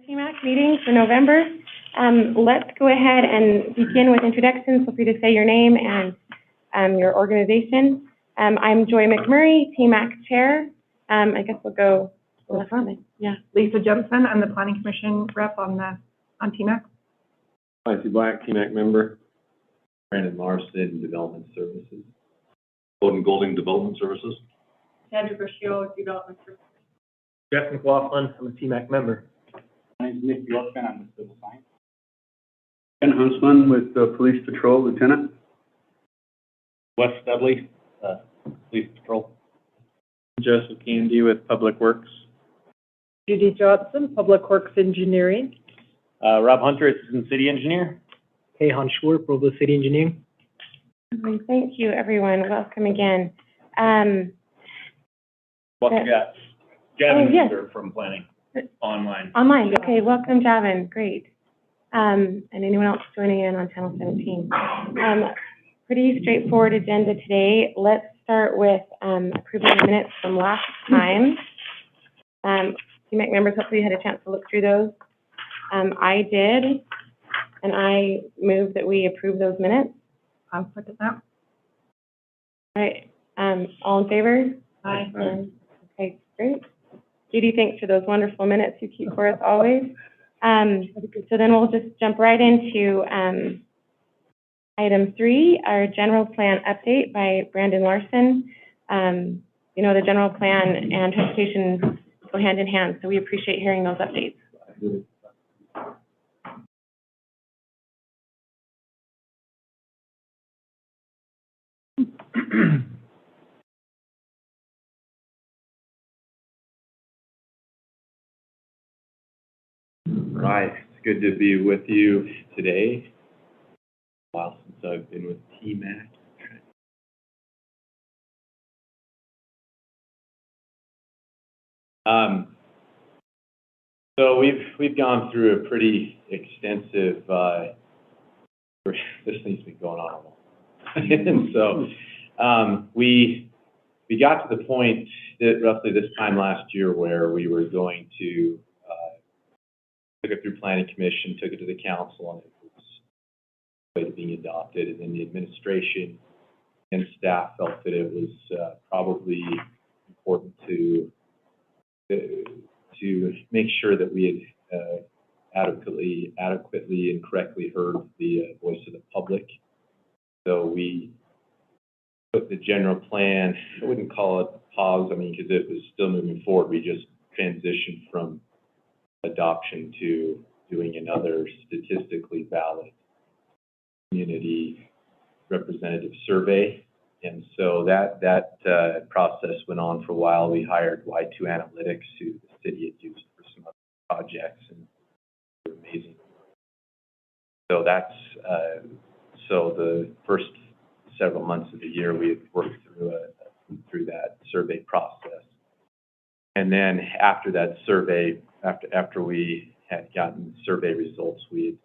TMAC meeting for November. Let's go ahead and begin with introductions. Feel free to say your name and your organization. I'm Joy McMurray, TMAC Chair. I guess we'll go left to right. Yeah. Lisa Jemison, I'm the Planning Commission rep on TMAC. Clancy Black, TMAC member. Brandon Larson, Development Services. Golding, Development Services. Sandra Braccio, Development Services. Jeff McLaughlin, I'm a TMAC member. My name is Nick Yorkman, I'm with Civil Science. Ken Huntsman with the Police Patrol Lieutenant. Wes Dudley, Police Patrol. Joseph Candy with Public Works. Judy Johnson, Public Works Engineering. Rob Hunter, Assistant City Engineer. Hey, Hunschler, Provo City Engineering. Thank you, everyone. Welcome again. What you got? Gavin yes. from Planning, online. Online. Okay, welcome, Javin. Great. And anyone else joining in on Channel 17. Pretty straightforward agenda today. Let's start with approving the minutes from last time. TMAC members, hopefully you had a chance to look through those. I did, and I move that we approve those minutes. I'll second that. All right. All in favor? Aye. Okay, great. Judy, thanks for those wonderful minutes you keep for us always. So then we'll just jump right into item 3, our general plan update by Brandon Larson. You know, the general plan and transportation go hand in hand, so we appreciate hearing those updates. Right, it's good to be with you today. A while since I've been with TMAC. So we've gone through a pretty extensive. This thing's been going on a while, and so we got to the point that roughly this time last year where we were going to. Took it through Planning Commission, took it to the council, and it was being adopted. And then the administration and staff felt that it was probably important to make sure that we had adequately and correctly heard the voice of the public. So we put the general plan. I wouldn't call it pause. I mean, because it was still moving forward. We just transitioned from adoption to doing another statistically valid community representative survey. And so that process went on for a while. We hired Y2 Analytics, who the city had used for some other projects, and they're amazing. So that's so the first several months of the year we had worked through that survey process. And then after that survey, after we had gotten survey results, we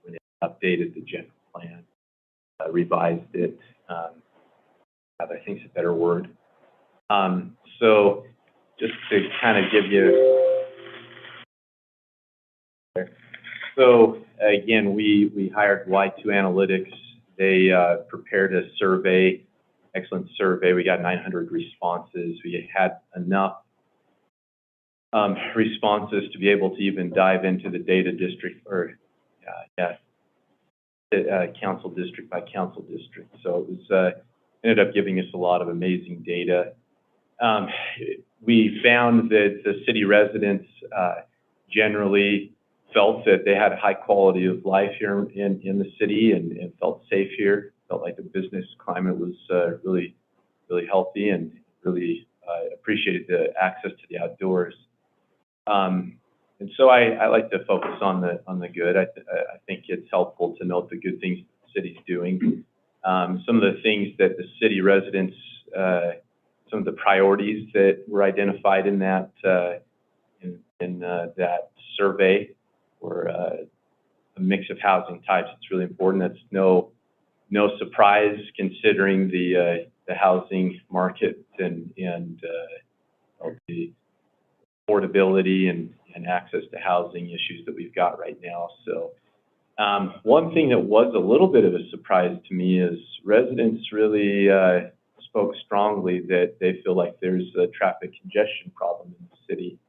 had updated the general plan, revised it. I think it's a better word. So just to kind of give you. So again, we hired Y2 Analytics. They prepared a survey, excellent survey. We got 900 responses. We had enough responses to be able to even dive into the data district or council district by council district. So it was ended up giving us a lot of amazing data. We found that the city residents generally felt that they had a high quality of life here in the city and felt safe here. Felt like the business climate was really healthy and really appreciated the access to the outdoors. And so I like to focus on the good. I think it's helpful to note the good things the city's doing. Some of the things that the city residents, some of the priorities that were identified in that that survey were a mix of housing types. It's really important. That's no surprise considering the housing market and the affordability and access to housing issues that we've got right now. So one thing that was a little bit of a surprise to me is residents really spoke strongly that they feel like there's a traffic congestion problem in the city.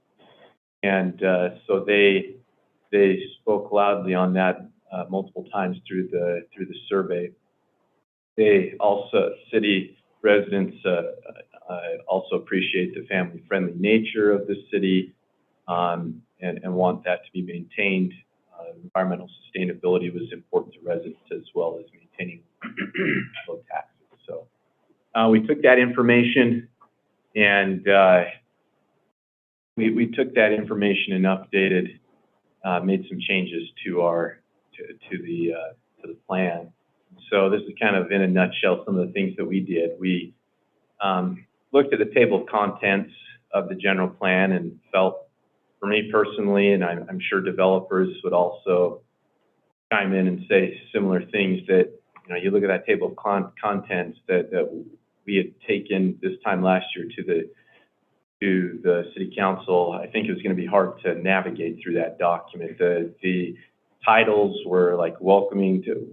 And so they spoke loudly on that multiple times through the survey. They also, city residents also appreciate the family-friendly nature of the city and want that to be maintained. Environmental sustainability was important to residents as well as maintaining low taxes. So we took that information and we took that information and updated, made some changes to the plan. So this is kind of in a nutshell some of the things that we did. We looked at the table of contents of the general plan and felt, for me personally, and I'm sure developers would also chime in and say similar things, that you look at that table of contents that we had taken this time last year to the city council. I think it was going to be hard to navigate through that document. The titles were like welcoming to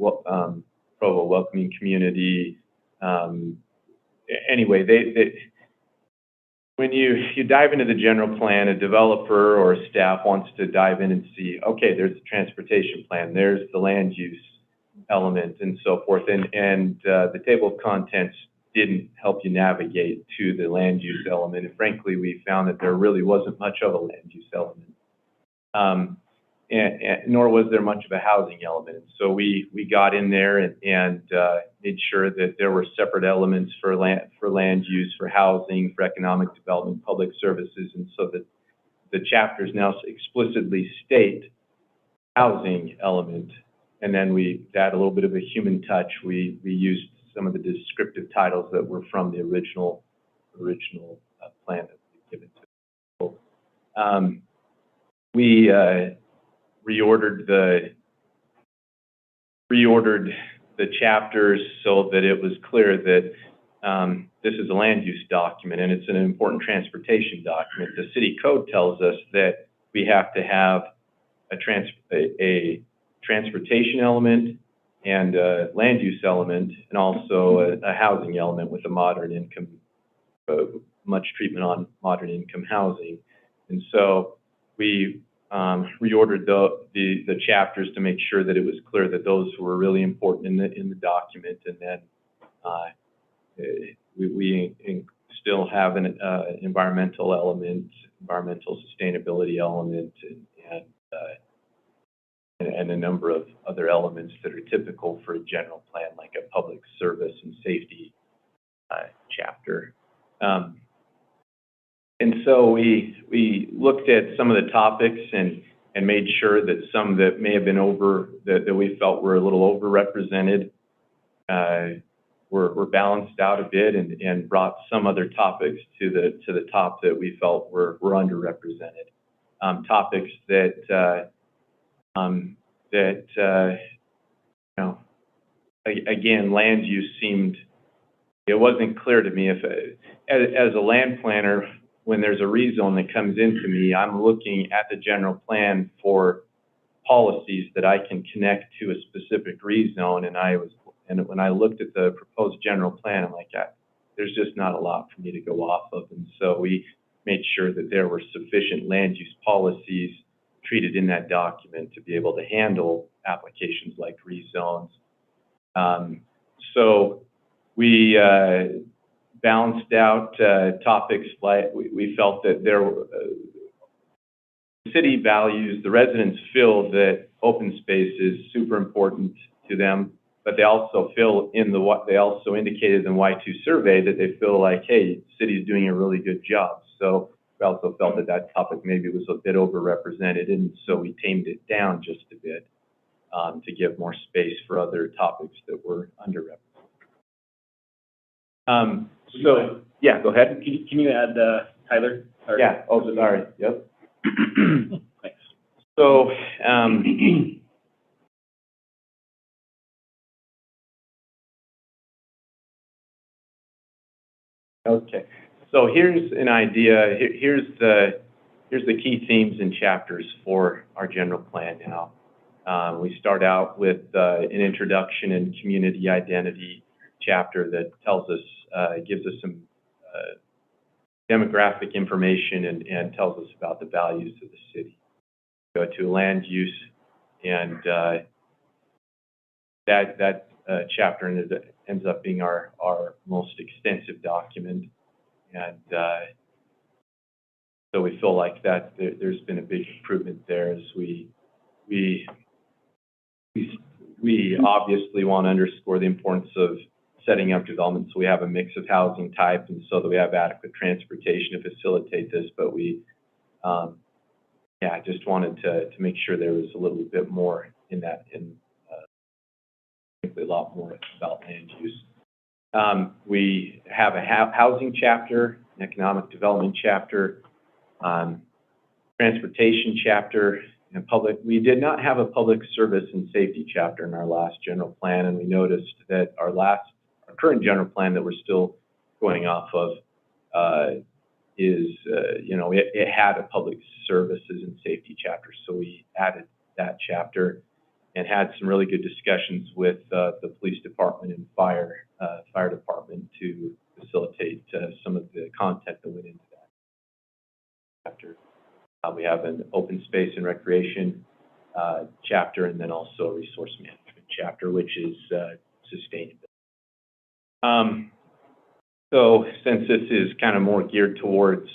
Provo, welcoming community. Anyway, when you dive into the general plan, a developer or a staff wants to dive in and see, okay, there's the transportation plan, there's the land use element, and so forth. And the table of contents didn't help you navigate to the land use element. And frankly, we found that there really wasn't much of a land use element. Nor was there much of a housing element. So we got in there and made sure that there were separate elements for land use, for housing, for economic development, public services, and so that the chapters now explicitly state housing element. And then we add a little bit of a human touch. We used some of the descriptive titles that were from the original plan that we given to people. We reordered the chapters so that it was clear that this is a land use document and it's an important transportation document. The city code tells us that we have to have a transportation element and a land use element, and also a housing element with a moderate income, much treatment on moderate income housing. And so we reordered the chapters to make sure that it was clear that those were really important in the document. And then we still have an environmental element, environmental sustainability element, and a number of other elements that are typical for a general plan, like a public service and safety chapter. And so we looked at some of the topics and made sure that some that may have been that we felt were a little overrepresented were balanced out a bit, and brought some other topics to the top that we felt were underrepresented. Topics that again, land use seemed, it wasn't clear to me if, as a land planner, when there's a rezone that comes into me, I'm looking at the general plan for policies that I can connect to a specific rezone. And when I looked at the proposed general plan, I'm like, there's just not a lot for me to go off of. And so we made sure that there were sufficient land use policies treated in that document to be able to handle applications like rezones. So we balanced out topics like we felt that the city values, the residents feel that open space is super important to them, but they also feel they also indicated in the Y2 survey that they feel like, hey, the city is doing a really good job. So we also felt that topic maybe was a bit overrepresented, and so we tamed it down just a bit to give more space for other topics that were underrepresented. So, yeah, go ahead. Can you add Tyler? Yeah, oh, sorry, yep. Thanks. So, okay, so here's an idea. Here's the here's the key themes and chapters for our general plan now. We start out with an introduction and community identity chapter that tells us, gives us some demographic information and tells us about the values of the city. Go to land use, and that chapter ends up being our most extensive document, and so we feel like that there's been a big improvement there as we obviously want to underscore the importance of setting up development so we have a mix of housing type and so that we have adequate transportation to facilitate this. But we, just wanted to make sure there was a little bit more in that, frankly, a lot more about land use. We have a housing chapter, an economic development chapter, transportation chapter, and public. We did not have a public service and safety chapter in our last general plan, and we noticed that our current general plan that we're still going off of it had a public services and safety chapter, so we added that chapter and had some really good discussions with the police department and fire department to facilitate some of the content that went into that chapter. We have an open space and recreation chapter, and then also a resource management chapter, which is sustainability. So since this is kind of more geared towards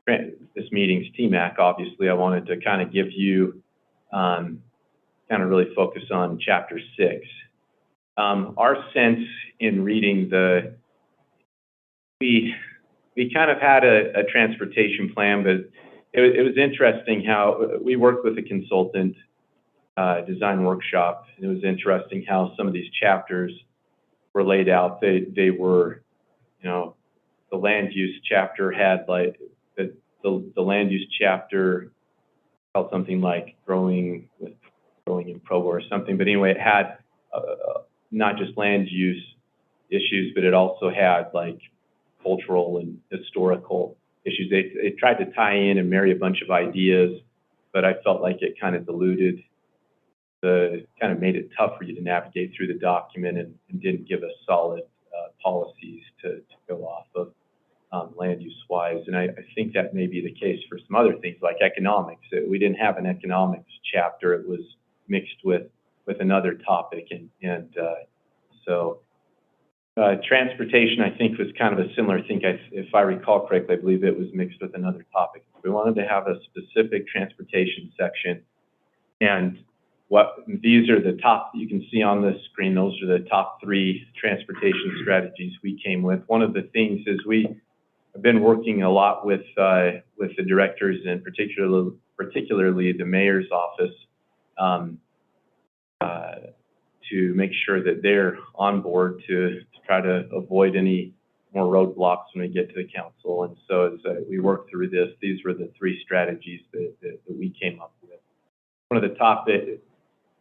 this meeting's TMAC, obviously I wanted to kind of give you, kind of really focus on chapter 6. Our sense in reading we kind of had a transportation plan, but it was interesting how we worked with a consultant, design workshop, and it was interesting how some of these chapters were laid out. They were, the land use chapter had like, the land use chapter called something like growing in Provo or something, but anyway, it had not just land use issues, but it also had like cultural and historical issues. They tried to tie in and marry a bunch of ideas, but I felt like it kind of diluted kind of made it tough for you to navigate through the document and didn't give us solid policies to go off of land use wise. And I think that may be the case for some other things like economics. We didn't have an economics chapter. It was mixed with another topic. So transportation, I think, was kind of a similar thing. If I recall correctly, I believe it was mixed with another topic. We wanted to have a specific transportation section, and these are the top, you can see on the screen, those are the top 3 transportation strategies we came with. One of the things is we have been working a lot with the directors and particularly the mayor's office to make sure that they're on board to try to avoid any more roadblocks when we get to the council. And so as we worked through this, these were the 3 strategies that we came up with. One of the top,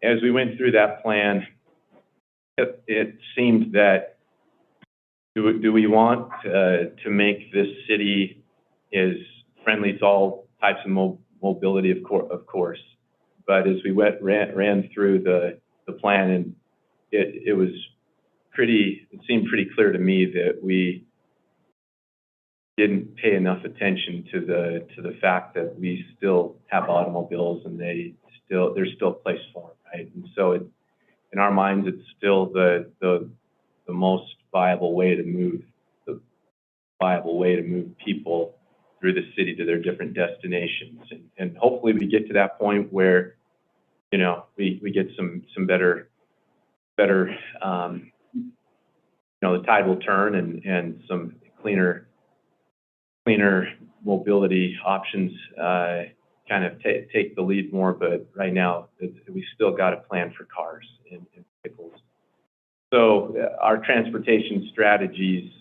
as we went through that plan, it seemed that do we want to make this city as friendly to all types of mobility? Of course. But as we ran through the plan, and it seemed pretty clear to me that we didn't pay enough attention to the fact that we still have automobiles and there's still a place for them, right? And so in our minds, it's still the most viable way to move people through the city to their different destinations. And hopefully we get to that point where, we get some better, the tide will turn and some cleaner mobility options kind of take the lead more. But right now, we still got a plan for cars and vehicles. So our transportation strategies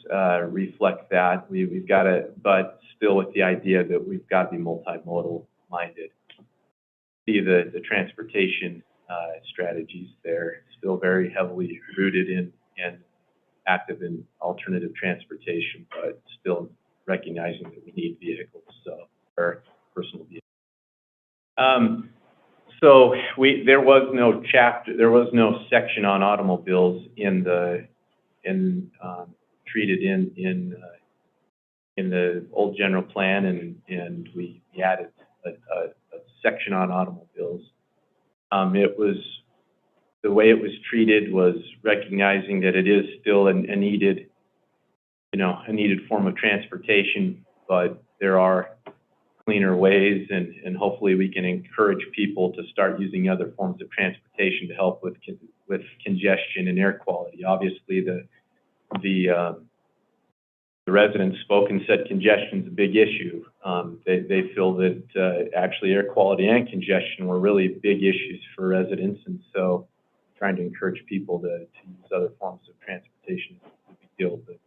reflect that. We've got but still with the idea that we've got to be multimodal minded. See the transportation strategies there, still very heavily rooted in and active in alternative transportation, but still recognizing that we need vehicles. So, or So there was no chapter, there was no section on automobiles treated in the old general plan, and we added a section on automobiles. The way it was treated was recognizing that it is still a needed form of transportation, but there are cleaner ways, and hopefully we can encourage people to start using other forms of transportation to help with congestion and air quality. Obviously, the residents spoke and said congestion is a big issue. They feel that actually air quality and congestion were really big issues for residents, and so trying to encourage people to use other forms of transportation is a big deal. But,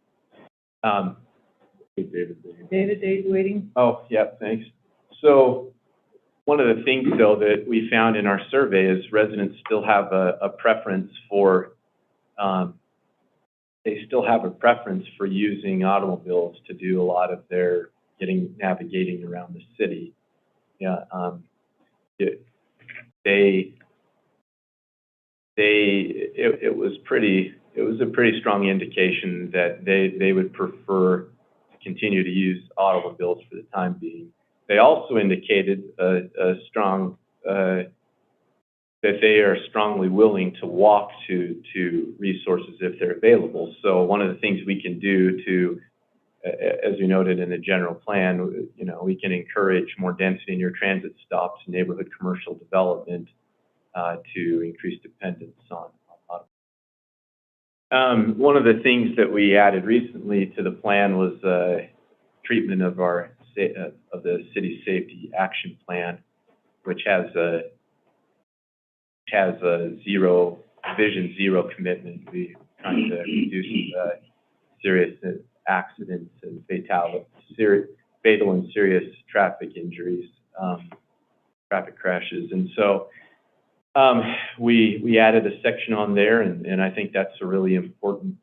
David Day's waiting. oh, yeah, thanks. So one of the things, though, that we found in our survey is residents still have a preference for using automobiles to do a lot of their navigating around the city. Yeah, it was a pretty strong indication that they would prefer to continue to use automobiles for the time being. They also indicated that they are strongly willing to walk to resources if they're available. So one of the things we can do as we noted in the general plan, we can encourage more density near transit stops, neighborhood commercial development to increase dependence on automobiles. One of the things that we added recently to the plan was treatment of the city safety action plan, which has a vision zero commitment. We're trying to reduce serious accidents and fatal and serious traffic injuries, traffic crashes, and so we added a section on there, and I think that's a really important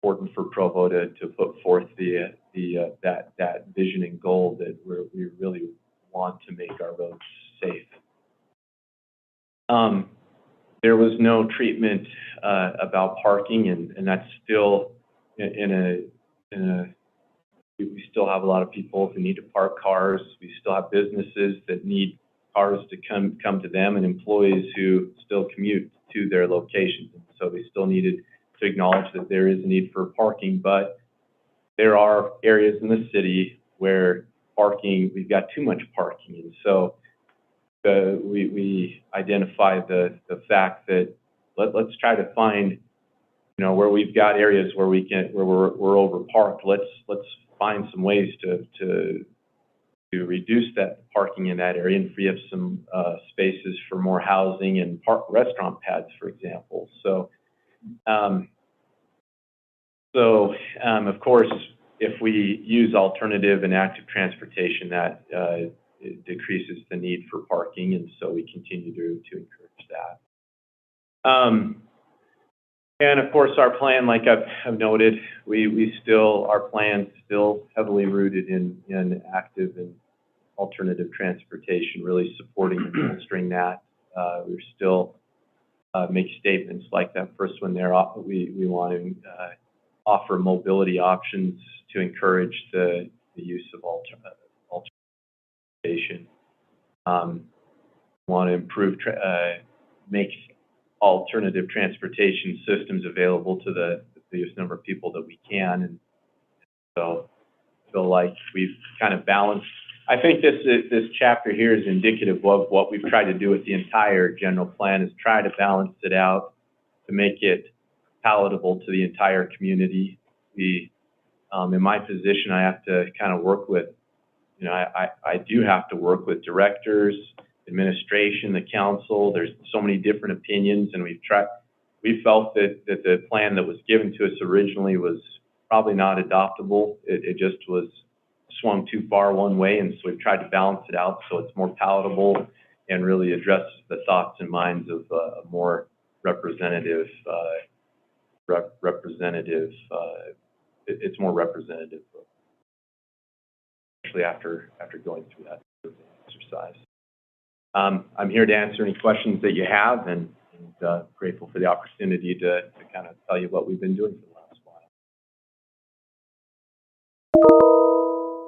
for Provo to put forth that vision and goal that we really want to make our roads safe. There was no treatment about parking, and that's still we still have a lot of people who need to park cars. We still have businesses that need cars to come to them, and employees who still commute to their locations. And so we still needed to acknowledge that there is a need for parking, but there are areas in the city where we've got too much parking, and so we identify the fact that let's try to find, where we've got areas where we're overparked. Let's find some ways to reduce that parking in that area and free up some spaces for more housing and restaurant pads, for example. So of course, if we use alternative and active transportation, that it decreases the need for parking, and so we continue to encourage that. And of course, our plan, like I've noted, our plan's still heavily rooted in active and alternative transportation, really supporting and bolstering that. We're still make statements like that first one there. We want to offer mobility options to encourage the use of alternative transportation. Want to improve, make alternative transportation systems available to the biggest number of people that we can, and so I feel like we've kind of balanced. I think this chapter here is indicative of what we've tried to do with the entire general plan, is try to balance it out to make it palatable to the entire community. In my position, I have to kind of work with, I do have to work with directors, administration, the council. There's so many different opinions, and we felt that the plan that was given to us originally was probably not adoptable. It just was swung too far one way, and so we've tried to balance it out so it's more palatable and really addresses the thoughts and minds of a more representative. It's more representative, especially after going through that exercise. I'm here to answer any questions that you have, and grateful for the opportunity to kind of tell you what we've been doing for the last while.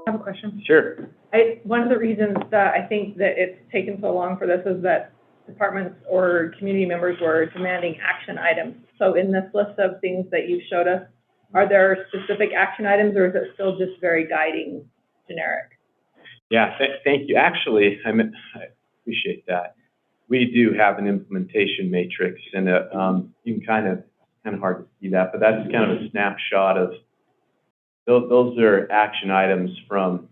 I have a question. Sure. One of the reasons that I think that it's taken so long for this is that departments or community members were demanding action items. So in this list of things that you showed us, are there specific action items, or is it still just very guiding, generic? Yeah, thank you. Actually, I appreciate that. We do have an implementation matrix, and you can kind of hard to see that, but that's kind of a snapshot of those are action items from.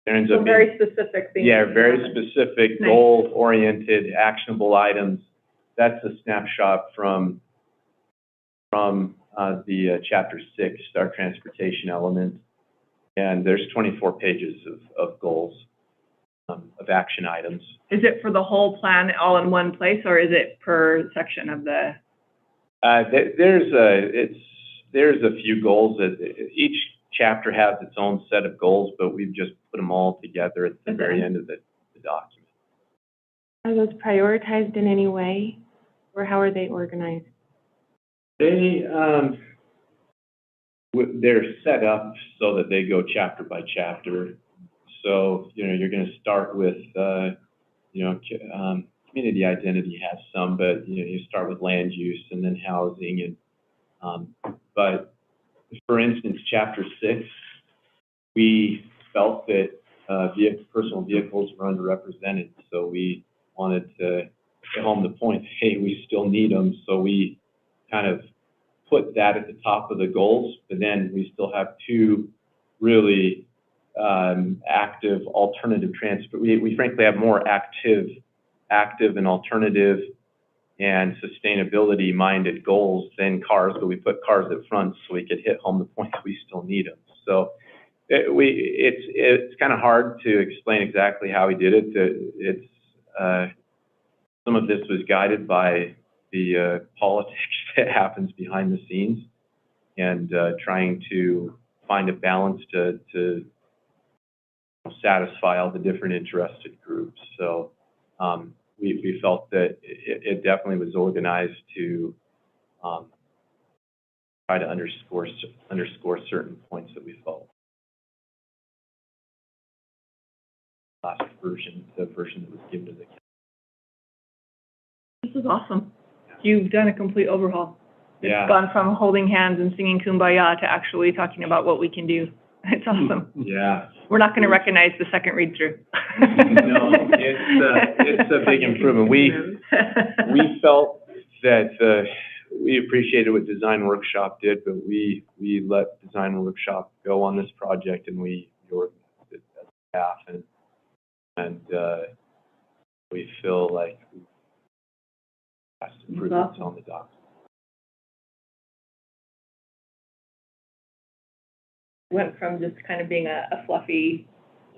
There ends So up very being, specific things. yeah, very specific, Nice. goal-oriented, actionable items. That's a snapshot from the chapter 6, our transportation element, and there's 24 pages of goals, of action items. Is it for the whole plan all in one place, or is it per section of the? There's a few goals that each chapter has its own set of goals, but we've just put them all together at the very end of the document. Are those prioritized in any way, or how are they organized? They're set up so that they go chapter by chapter. So, you're going to start with, community identity has some, but, you start with land use and then housing. But for instance, chapter 6, we felt that personal vehicles were underrepresented. So we wanted to hit home the point, hey, we still need them. So we kind of put that at the top of the goals, but then we still have two really active alternative transport. We frankly have more active and alternative and sustainability-minded goals than cars, but we put cars at front so we could hit home the point that we still need them. So it's kind of hard to explain exactly how we did it. Some of this was guided by the politics that happens behind the scenes, and trying to find a balance to satisfy all the different interested groups. So we felt that it definitely was organized to try to underscore certain points that we felt. Last version, the version that was given to the county. This is awesome. You've done a complete overhaul. Yeah. It's gone from holding hands and singing Kumbaya to actually talking about what we can do. It's awesome. Yeah. We're not going to recognize the second read-through. No, it's a big improvement. We felt that we appreciated what Design Workshop did, but we let Design Workshop go on this project, and we organized it as staff, and we feel like we have improvements on the document. Went from just kind of being a fluffy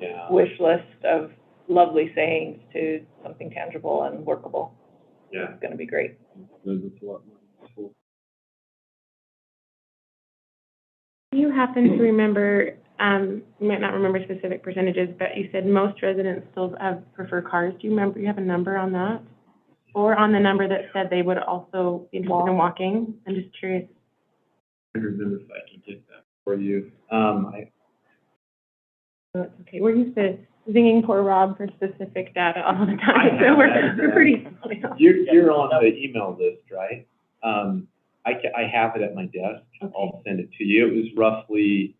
Yeah. wish list of lovely sayings to something tangible and workable. Yeah. It's going to be great. It's a lot more useful. Do you happen to remember, you might not remember specific percentages, but you said most residents still prefer cars. Do you remember, you have a number on that? Or on the number that said they would also be interested in walking? I'm just curious. I remember if I can get that for you. No, it's okay. We're used to zinging poor Rob for specific data all the time, so we're pretty. You're on the email list, right? I have it at my desk. Okay. I'll send it to you. It was roughly,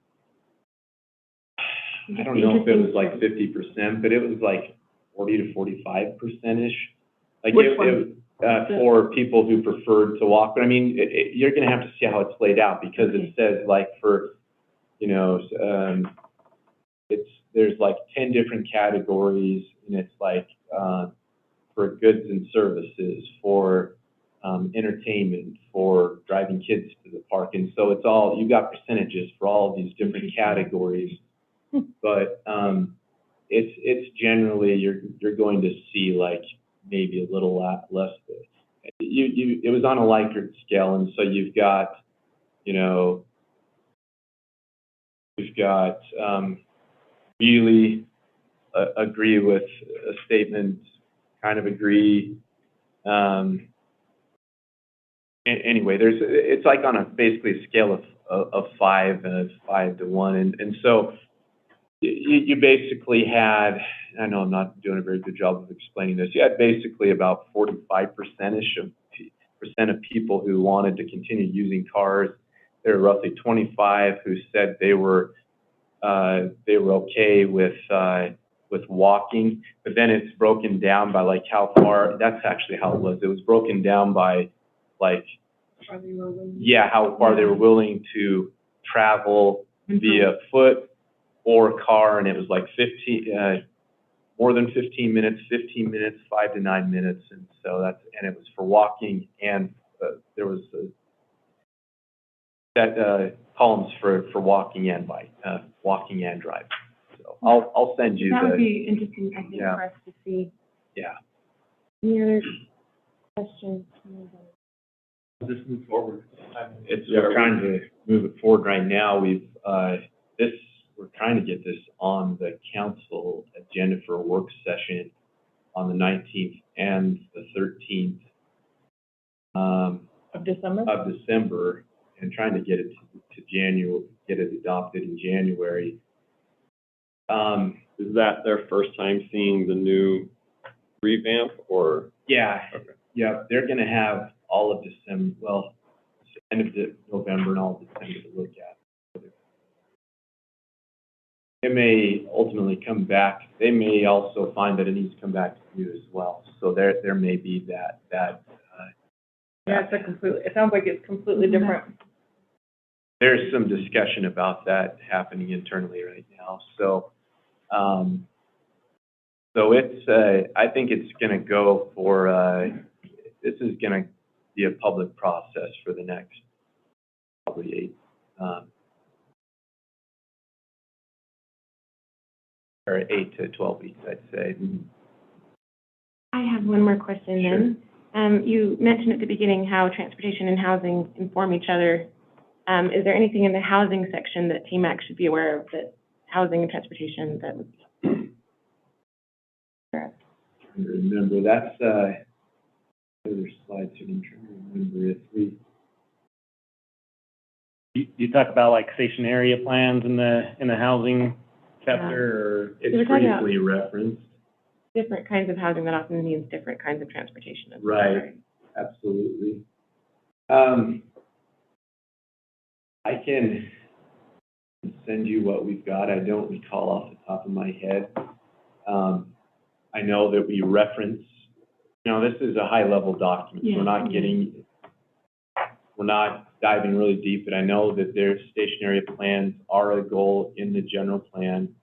I don't know if it was like 50%, but it was like 40 to 45%-ish. Like Which one? For people who preferred to walk. But I mean, you're going to have to see how it's laid out, because it says like for, there's like 10 different categories, and it's like for goods and services, for entertainment, for driving kids to the park. And so it's all, you've got percentages for all of these different categories. But it's generally, you're going to see like maybe a little less. It was on a Likert scale, and so you've got really agree with a statement kind of agree. Anyway, it's like on basically a scale of 5 to 1. And so you basically had, I know I'm not doing a very good job of explaining this, you had basically about 45%-ish of people who wanted to continue using cars. There were roughly 25 who said they were okay with walking, but then it's broken down by like how far. That's actually how it was. It was broken down by like, how far they were willing to travel via foot or car, and it was like 15, more than 15 minutes, 15 minutes, 5 to 9 minutes, and so and it was for walking, and there was columns for walking and bike, walking and driving. So I'll send you That the. would be interesting, I think, Yeah. for us to see. Yeah. Any other questions? Just move forward. We're trying to move it forward right now. We're trying to get this on the council agenda for a work session on the 19th and the 13th Of December? of December, and trying to get it to January, get it adopted in January. Is that their first time seeing the new revamp, or? Yeah, Okay. yeah, they're gonna have all of December, well, end of November and all of December to look at. It may ultimately come back. They may also find that it needs to come back to you as well. So there may be that. Yeah, it sounds like it's completely different. There's some discussion about that happening internally right now. So, I think it's gonna go for, this is gonna be a public process for the next probably 8 to 12 weeks, I'd say. I have one more question then. You mentioned at the beginning how transportation and housing inform each other. Is there anything in the housing section that TMAC should be aware of, that housing and transportation that would be? Remember, that's, other slides, I'm trying to remember if we. You talk about like station area plans in the housing chapter, or? We were It's talking about- briefly referenced. Different kinds of housing, that often means different kinds of transportation as well, Right. Absolutely. I can send you what we've got. I don't recall off the top of my head. I know that we reference, this is a high-level document. Yeah. We're not diving really deep, but I know that their stationary plans are a goal in the general plan.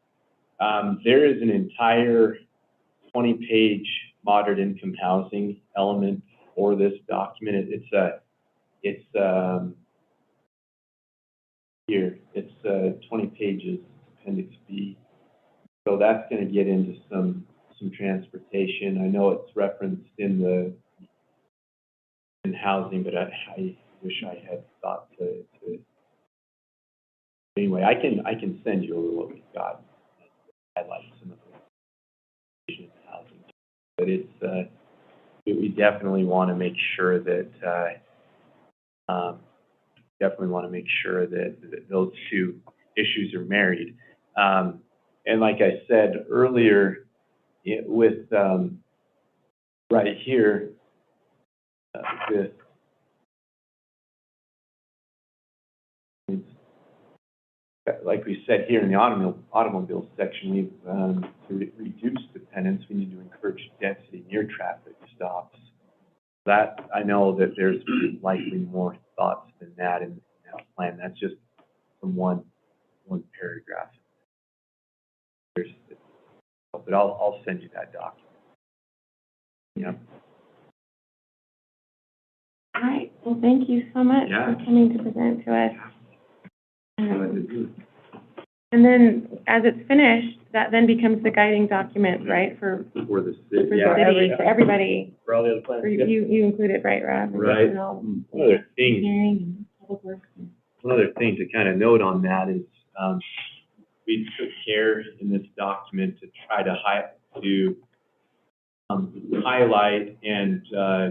There is an entire 20-page moderate income housing element for this document. It's 20 pages, Appendix B. So that's going to get into some transportation. I know it's referenced in housing, but I wish I had thought to. Anyway, I can send you over what we've got. Highlight some of the housing, but it's we definitely want to make sure that those two issues are married. And like I said earlier, with right here, with like we said here in the automobile section, we've to reduce dependence, we need to encourage density near traffic stops. That, I know that there's likely more thoughts than that in that plan. That's just from one paragraph. But I'll send you that document. Yeah. All right, well, thank you so much Yeah. for coming to present to us. And then, as it's finished, that then becomes the guiding document, right, for For the the city. city, for everybody. For all the other plans? For you include it, right, Rob? Right. And all One other thing. engineering and public works. One other thing to kind of note on that is, we took care in this document to try to highlight and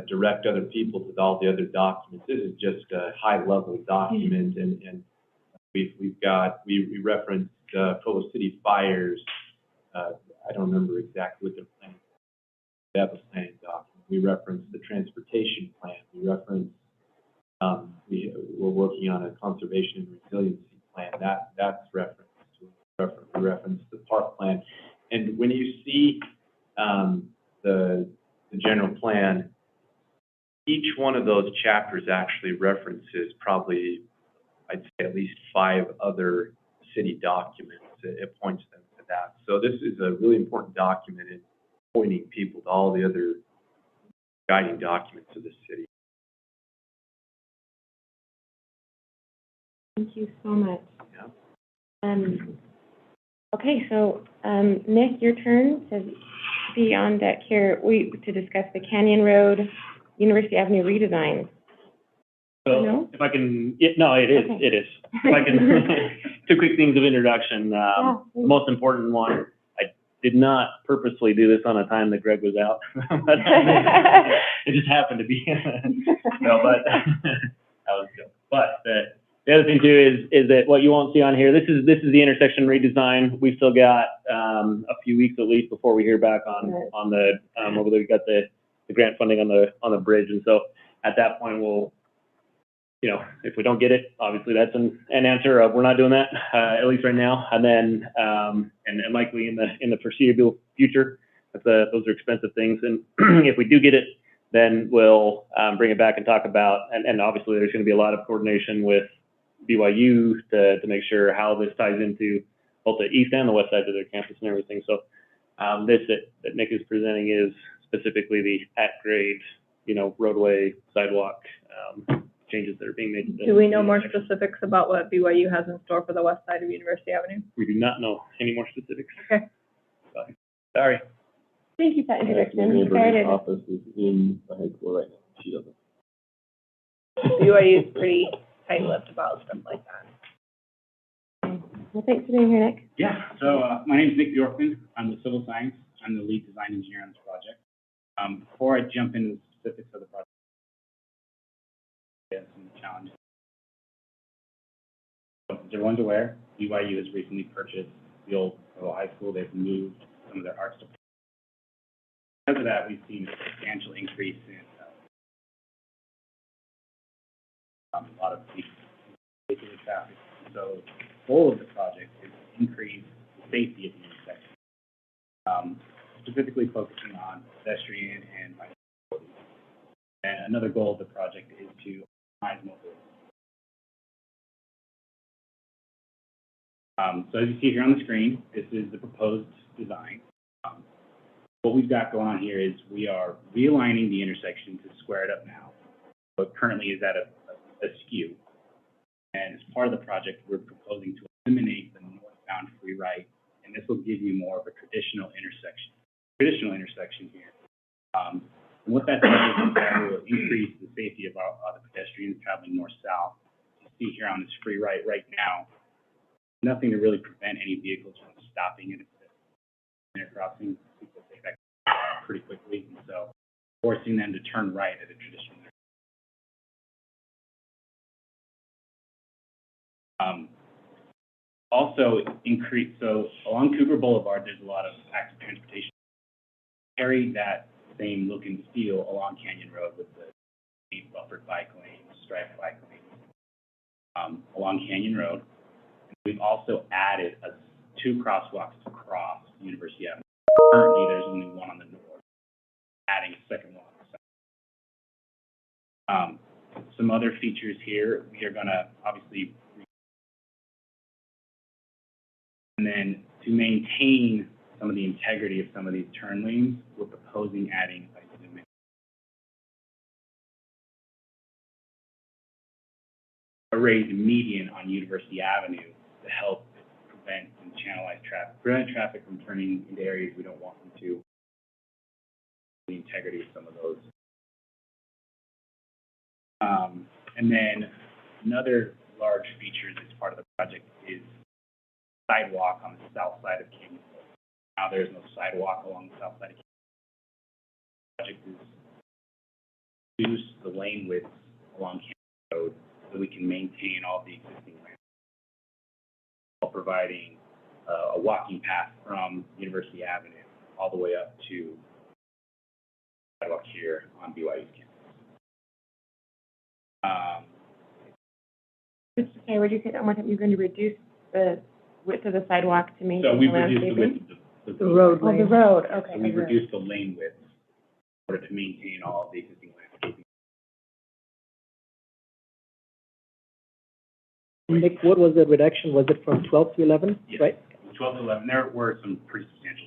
direct other people to all the other documents. This is just a high-level document, and we referenced Provo City fires. I don't remember exactly what they're planning. They have a planning document. We referenced the transportation plan. We referenced we're working on a conservation and resiliency plan. That's referenced. We referenced the park plan. And when you see the general plan, each one of those chapters actually references probably, I'd say, at least 5 other city documents. It points them to that. So this is a really important document in pointing people to all the other guiding documents of the city. Thank you so much. Yeah. Okay, so, Nick, your turn to be on deck here, to discuss the Canyon Road, University Avenue redesign. So No? if I can, yeah, no, it is, Okay. it is. If I can, 2 quick things of introduction. Yeah, The most important one, I did not purposely do this on a time that Greg was out. But it just happened to be. No, but that was good. But the other thing too is that what you won't see on here, this is the intersection redesign. We've still got a few weeks at least before we hear back on the whether we got the grant funding on the bridge. And so at that point we'll, you know, if we don't get it, obviously that's an answer of we're not doing that, at least right now. And then and likely in the foreseeable future, those are expensive things. And if we do get it, then we'll bring it back and talk about, and obviously there's going to be a lot of coordination with BYU to make sure how this ties into both the east and the west sides of their campus and everything. So this that Nick is presenting is specifically the at-grade, you know, roadway, sidewalk changes that are being made. Do we know more specifics about what BYU has in store for the west side of University Avenue? We do not know any more specifics. Okay. Sorry. Thank you for that The introduction. neighbor's Started. office is in the high school right now. She doesn't. BYU is pretty tight-lipped about stuff like that. Well, thanks for being here, Nick. Yeah, so my name is Nick Bjorkman. I'm the civil science. I'm the lead design engineer on this project. Before I jump into the specifics of the project, I have some challenges. So, as everyone's aware, BYU has recently purchased the old Provo High School. They've moved some of their arts departments. Because of that, we've seen a substantial increase in a lot of vehicular traffic. So the goal of the project is to increase the safety of the intersection, specifically focusing on pedestrian and bike mobility. And another goal of the project is to optimize mobility. So as you see here on the screen, this is the proposed design. What we've got going on here is we are realigning the intersection to square it up now. So it currently is at a skew. And as part of the project, we're proposing to eliminate the northbound free right, and this will give you more of a traditional intersection here. And what that does is that will increase the safety of the pedestrians traveling north-south. You see here on this free right now, nothing to really prevent any vehicles from stopping at a crossing. People take that pretty quickly, and so forcing them to turn right at a traditional intersection. Also so along Cougar Boulevard, there's a lot of active transportation. Carry that same look and feel along Canyon Road with the buffered bike lanes, striped bike lanes along Canyon Road. We've also added 2 crosswalks to cross University Avenue. Currently, there's only one on the north, adding a second one on the south. Some other features here, we are going to obviously, and then to maintain some of the integrity of some of these turn lanes, we're proposing adding a raised median on University Avenue to help prevent and prevent traffic from turning into areas we don't want them to. The integrity of some of those. And then another large feature that's part of the project is sidewalk on the south side of Canyon Road. Now there's no sidewalk along the south side of Canyon project is reduce the lane width along Camp Road so we can maintain all the existing land while providing a walking path from University Avenue all the way up to sidewalk here on BYU's campus. Sorry, would you say that one more time? You're going to reduce the width of the sidewalk to So maintain we've the reduced the landscaping? width of the road. Oh, the road, okay. So we've the road. reduced the lane width in order to maintain all of the existing landscaping. Nick, what was the reduction? Was it from 12 to 11, Yes. right? 12 to 11, there were some pretty substantial.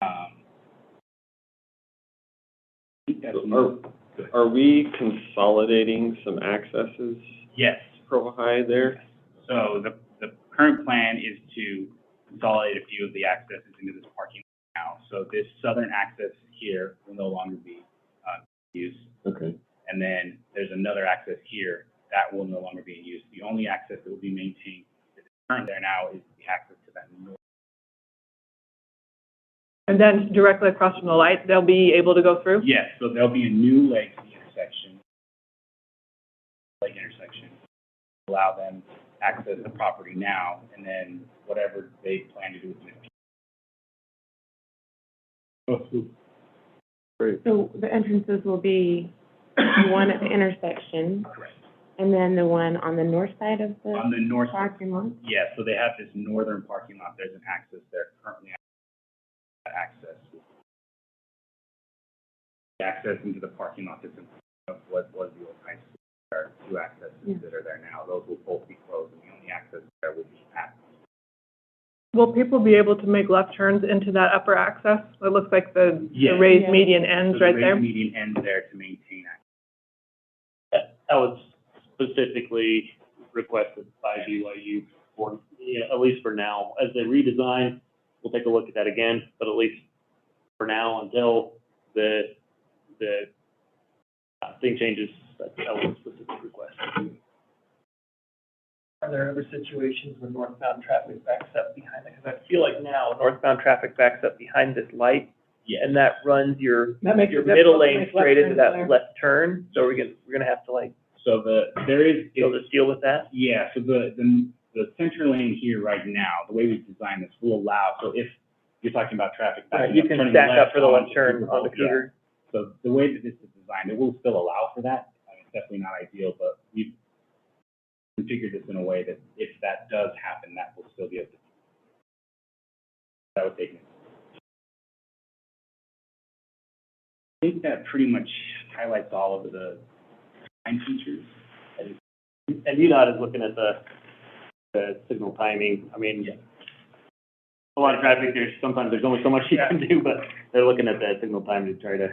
I think that's Are we consolidating some accesses, yes. Provo High there? So the current plan is to consolidate a few of the accesses into this parking lot now. So this southern access here will no longer be used. Okay. And then there's another access here that will no longer be in use. The only access that will be maintained that is current there now is the access to that north. And then directly across from the light, they'll be able to go through? Yes, so there'll be a new leg to the intersection, allow them to access the property now, and then whatever they plan to do with it. Great. So the entrances will be one at the intersection, Correct. and then the one on the north side of On the the north, parking lot? yeah, so they have this northern parking lot, there's an access there currently. Access. The access into the parking lot that's in, was the old high school. There are two accesses that are there now, those will both be closed, and the only access there will be at. Will people be able to make left turns into that upper access? It looks like the Yes. raised Yeah. median ends right there. So the median ends there to maintain access. That was specifically requested by BYU for, at least for now. As they redesign, we'll take a look at that again, but at least for now, until the thing changes, that was a specific request. Are there ever situations where northbound traffic backs up behind it? Because I feel like now northbound traffic backs up behind this light, and that runs your That makes it your middle difficult to lane make left straight into turns that there. left turn. So we're gonna have to like So there is, be able to deal with that. yeah, so the center lane here right now, the way we've designed this will allow, so if you're talking about traffic Right, backing you up, can turning stack up left for the left onto turn Provo, on the yeah. Cougar. So the way that this is designed, it will still allow for that. I mean, it's definitely not ideal, but we've configured this in a way that if that does happen, that will still be able to. That would take me. I think that pretty much highlights all of the design features. And UDOT is looking at the signal timing. I mean, a lot of traffic, sometimes there's only so much you can do, but they're looking at that signal time to try to,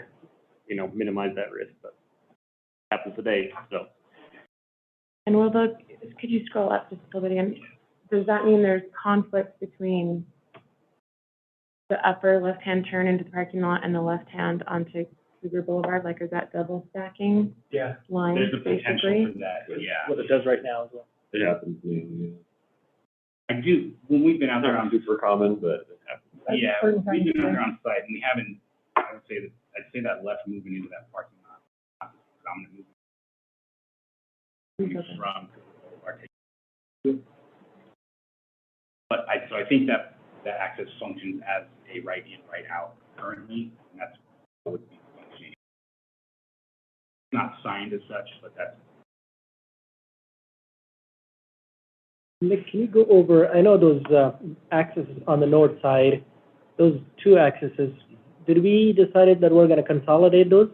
minimize that risk, but it happens today, so. And could you scroll up just a little bit again? Does that mean there's conflict between the upper left-hand turn into the parking lot and the left-hand onto Cougar Boulevard? Like, is that double stacking Yeah, lines, There's a potential basically? for that, yeah. what it does right now as well. It happens, yeah. I do, when we've been out there Not on, super common, but it happens. yeah, we've been out there on site, and we haven't, I'd say that left moving into that parking lot, not the predominant movement from our take. But I think that access functions as a right in, right out currently, and that's what would be functioning. Not signed as such, but that's. Nick, can you go over, I know those accesses on the north side, those two accesses, did we decide that we're gonna consolidate those?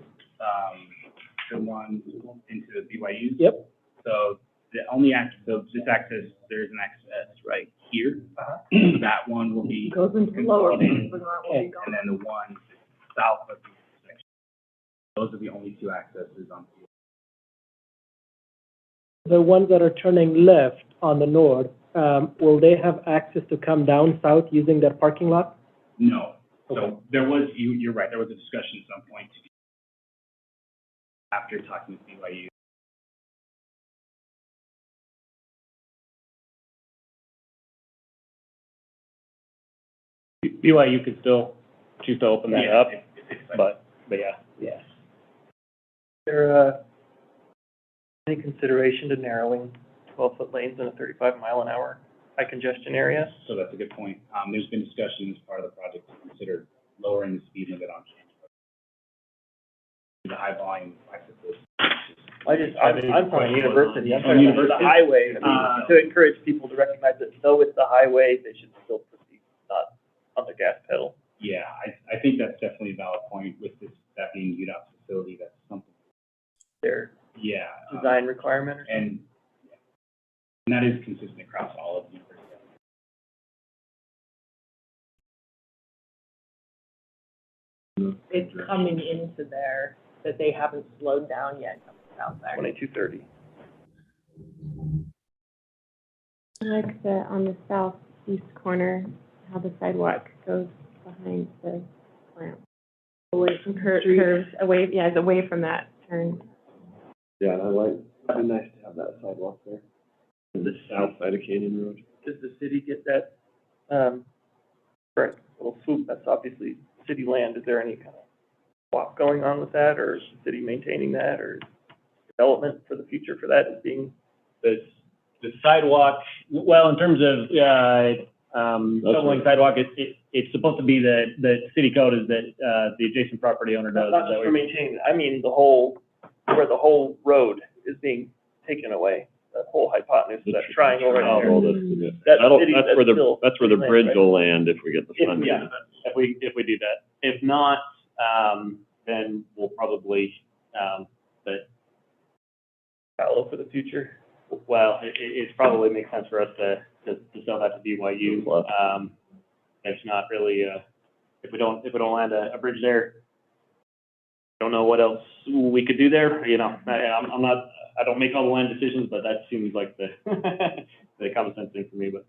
The one into BYU. Yep. So the only access, so this access, there is an access right here. That one will be Goes into lower. consolidated. Okay. And then the one south of the intersection. Those are the only two accesses on. The ones that are turning left on the north, will they have access to come down south using that parking lot? No. Okay. So there was, you're right, there was a discussion at some point after talking with BYU. BYU could still choose to open that Yeah, up, but yeah. Yes. There, any consideration to narrowing 12-foot lanes in a 35-mile-an-hour high congestion area? So that's a good point. There's been discussion as part of the project to consider lowering the speed limit on Canyon Road. The high volume access to I'm from a university, I'm talking about University. the highway, to encourage people to recognize that though it's the highway, they should still proceed, not on the gas pedal. Yeah, I think that's definitely a valid point with this, that being UDOT's facility, that's something, Their yeah. design requirement or something. And that is consistent across all of the universities. It's coming into there, that they haven't slowed down yet coming out there. 2230. I like the, on the southeast corner, how the sidewalk goes behind the plant. Away from curves, away, yeah, it's away from that turn. Yeah, it'd be nice to have that sidewalk there. On the south side of Canyon Road. Does the city get that, right, little swoop, that's obviously city land, is there any kind of walk going on with that, or is the city maintaining that, or development for the future for that is being? The sidewalk, well, in terms of, shoveling sidewalk, it's supposed to be the city code is that, the adjacent property owner does. Not just for maintaining, I mean the whole, where the whole road is being taken away, that whole hypotenuse, that triangle right there. Oh, That's that'll, city, that's where the, still that's where the city land, bridge right? will land if we get the funding. Yeah, if we do that. If not, then we'll probably, but, Follow for the future. well, it probably makes sense for us to sell that to BYU. It's not really, if we don't land a bridge there, don't know what else we could do there, you know, I don't make all the land decisions, but that seems like the, the common sense thing for me, but.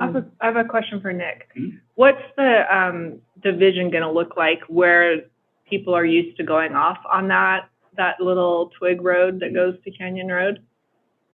I have a question for Nick. What's the, division gonna look like where people are used to going off on that little twig road that goes to Canyon Road?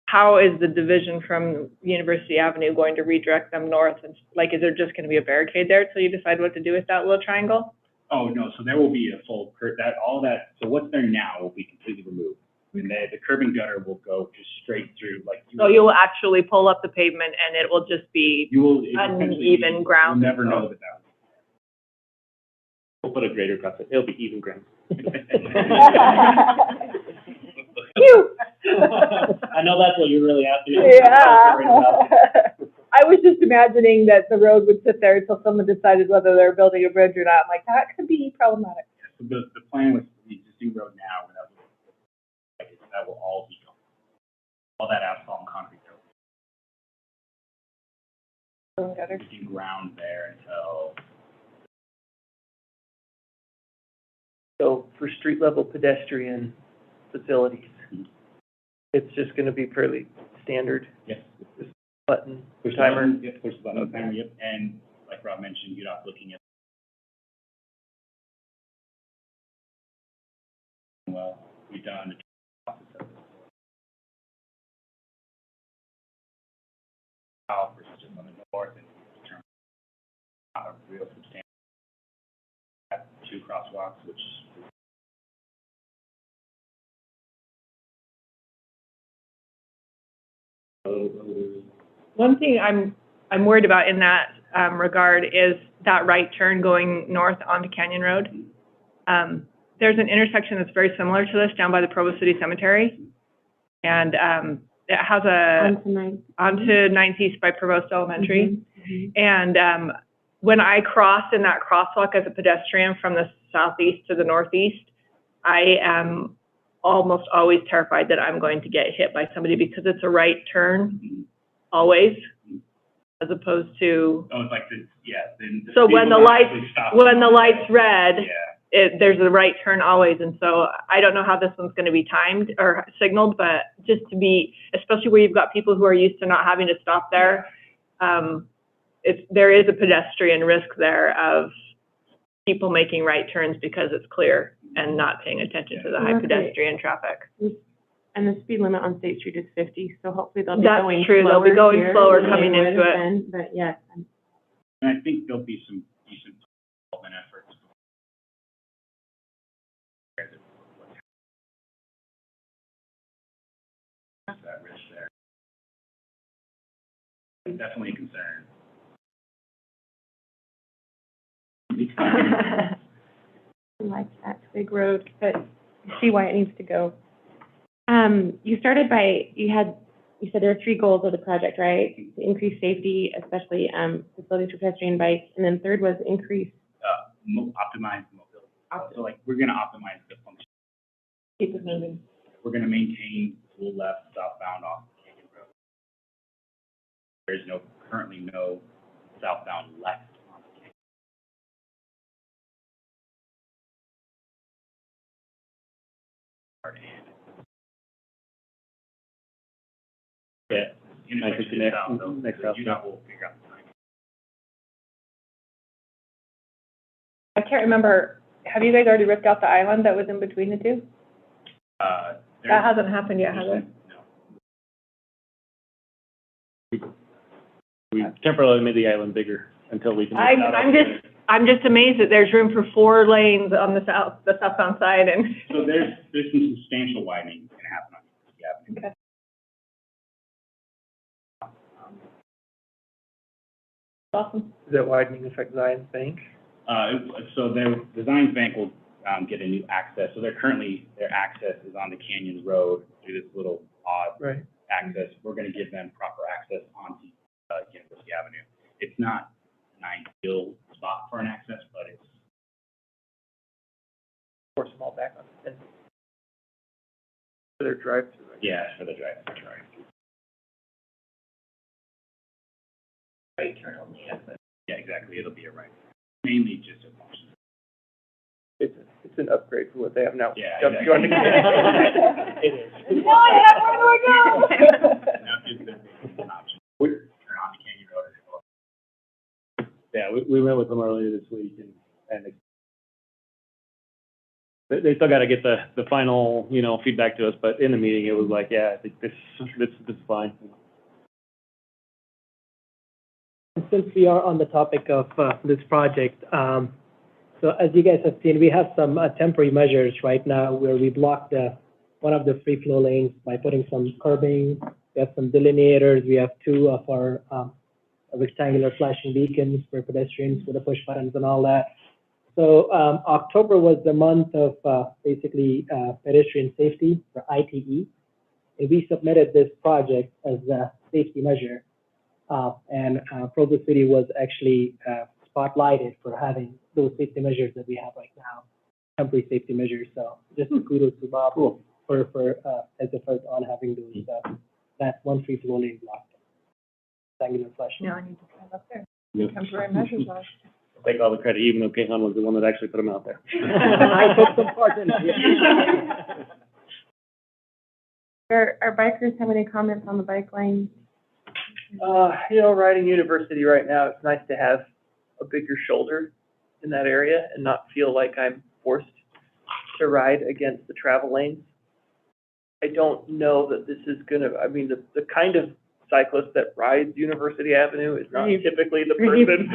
How is the division from University Avenue going to redirect them north? And like, is there just gonna be a barricade there till you decide what to do with that little triangle? Oh, no, so there will be a full so what's there now will be completely removed. And the curb and gutter will go just straight through, like. So you'll actually pull up the pavement and it will just be You will. essentially be- uneven ground? You'll never know that. We'll put a grader across it, it'll be even ground. I know that's what you're really asking. I was just imagining that the road would sit there until someone decided whether they're building a bridge or not. I'm like, that could be problematic. So the plan with the existing road now, that will all be gone. All that asphalt and concrete there. Existing ground there until. So for street level pedestrian facilities, it's just gonna be fairly standard, Yes. just button, Push the timer. button, yep, push the button, timer, yep. And like Rob mentioned, you're not looking at. Well, we've done. South versus just on the north and determine not a real substantial. Have 2 crosswalks, which. One thing I'm worried about in that regard is that right turn going north onto Canyon Road. There's an intersection that's very similar to this down by the Provo City Cemetery. And it has onto 9th East by Provost Elementary. And when I cross in that crosswalk as a pedestrian from the southeast to the northeast, I am almost always terrified that I'm going to get hit by somebody because it's a right turn, always, as opposed to. Oh, it's like the, yeah. So when the light's red, Yeah. there's a right turn always, and so I don't know how this one's gonna be timed or signaled, but just to be, especially where you've got people who are used to not having to stop there, there is a pedestrian risk there of people making right turns because it's clear and not paying attention to the high pedestrian traffic. And the speed limit on State Street is 50, so hopefully they'll be going slower. That's true, they'll be going here slower than coming they would into have it. been. But yes, And I think there'll be some decent development efforts. That risk there. Definitely a concern. I like that big road, but I see why it needs to go. You started by, you said there are 3 goals of the project, right? To increase safety, especially, facilities for pedestrian bikes, and then third was increase. Optimize mobility. So like, we're gonna optimize the function. Keep it moving. We're gonna maintain full left southbound off Canyon Road. There's currently no southbound left on the Canyon. Yeah. Intersection is south, though. Next So south. you got, we'll figure out the timing. I can't remember, have you guys already ripped out the island that was in between the two? That hasn't happened yet, has it? No. We temporarily made the island bigger until we can. I'm just amazed that there's room for 4 lanes on the southbound side and. So there's some substantial widening gonna happen on the avenue. Okay. Awesome. Does that widening affect Zion's Bank? So their Design Bank will, get a new access. So their access is on the Canyon Road through this little odd Right. access. We're gonna give them proper access onto, University Avenue. It's not an ideal spot for an access, but it's. Or small back on and for their drive-through. right? Yeah, for the drive. Right turn only, yeah, but Yeah, exactly. It'll be a right. Mainly just a function. it's an upgrade for what they have now. Yeah, Yep, you exactly. understand. It is. Where do I go? Now gives them an option. Turn on the Canyon Road or go. Yeah, we met with them earlier this week and they still gotta get the final, feedback to us, but in the meeting, it was like, yeah, I think this is fine. Since we are on the topic of this project, so as you guys have seen, we have some temporary measures right now where we blocked one of the free flow lanes by putting some curbing. We have some delineators. We have 2 of our rectangular flashing beacons for pedestrians with the push buttons and all that. So October was the month of basically pedestrian safety for ITE, and we submitted this project as a safety measure. And Provo City was actually spotlighted for having those safety measures that we have right now, temporary safety measures. So just kudos to Bob for his effort on having those that one free flow lane blocked. Rectangular flashing. Now I need to drive up there. Yep. Temporary measures are. Take all the credit, even though Kehan was the one that actually put them out there. I took some part in it. Are bikers have any comments on the bike lane? Riding University right now, it's nice to have a bigger shoulder in that area and not feel like I'm forced to ride against the travel lanes. I don't know that this is gonna, the kind of cyclist that rides University Avenue is not typically the person,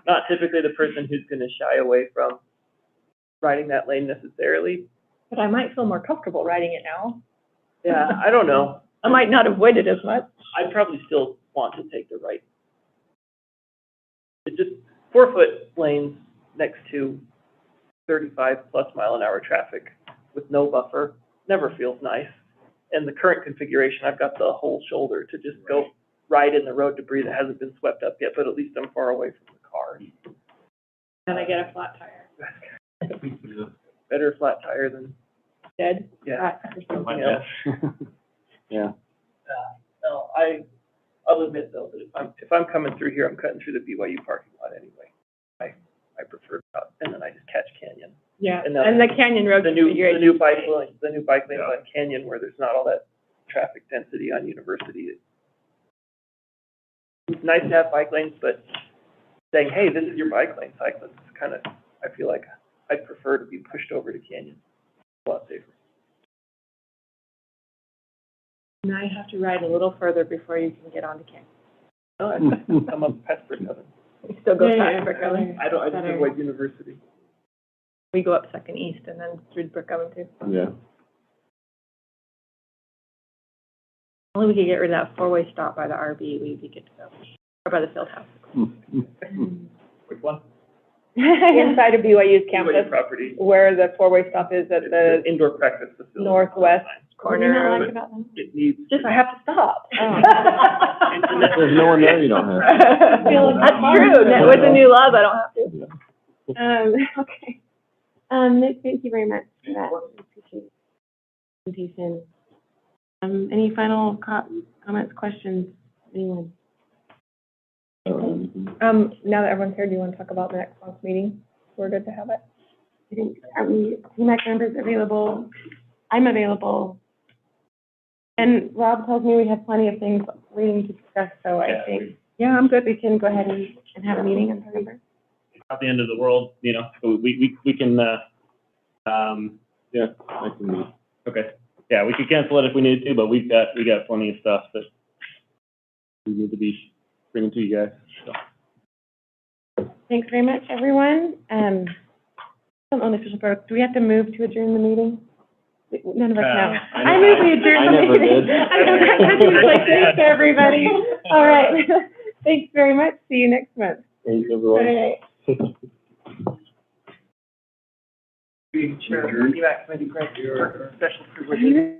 not typically the person who's gonna shy away from riding that lane necessarily. But I might feel more comfortable riding it now. Yeah, I don't know. I might not avoid it as much. I'd probably still want to take the right. It's just 4-foot lanes next to 35+ mph traffic with no buffer never feels nice. And the current configuration, I've got the whole shoulder to just go ride in the road debris that hasn't been swept up yet, but at least I'm far away from the car. And I get a flat tire. Better flat tire than Dead. yeah. Or something else. Yeah. No, I'll admit though that if I'm coming through here, I'm cutting through the BYU parking lot anyway. I prefer that, and then I just catch Canyon. Yeah, And and the Canyon Road The new configuration. bike lanes on Canyon where there's not all that traffic density on University. It's nice to have bike lanes, but saying, hey, this is your bike lane, cyclist, kind of, I feel like I'd prefer to be pushed over to Canyon. A lot safer. Now you have to ride a little further before you can get onto Canyon. No, I'm up past Brick Oven. We still go Yeah, past yeah, Brick Oven. I just Better. avoid University. We go up Second East and then through Brick Oven too. Yeah. Only we could get rid of that four-way stop by the RV, we'd be good to go. Or by the field house. Which one? Inside of BYU's campus, BYU property, where the four-way stop is at the indoor practice facility. northwest What do you not corner. like about them? It needs. Just, I have to stop. If there's no one there, you don't have to. That's true. With the new laws, I don't have to. Okay. Nick, thank you very much for that. I appreciate the presentation. Any final comments, questions, anyone? Now that everyone's here, do you want to talk about the next month's meeting? We're good to have it? I think, are we, TMAC members available? I'm available. And Rob tells me we have plenty of things waiting to discuss, so I think Yeah, I'm good. we can go ahead and have a meeting in November. Not the end of the world, you know, so we can, Yeah, I can meet. okay. Yeah, we could cancel it if we needed to, but we got plenty of stuff that we need to be bringing to you guys, so. Thanks very much, everyone. Some unofficial protocol. Do we have to move to adjourn the meeting? None of us know. I move we adjourn the I never meeting. did. I know, that seems like thanks to everybody. All right. Thanks very much. See you next month. Thanks, everyone. All right. Chair, TMAC committee, Greg, your special privilege.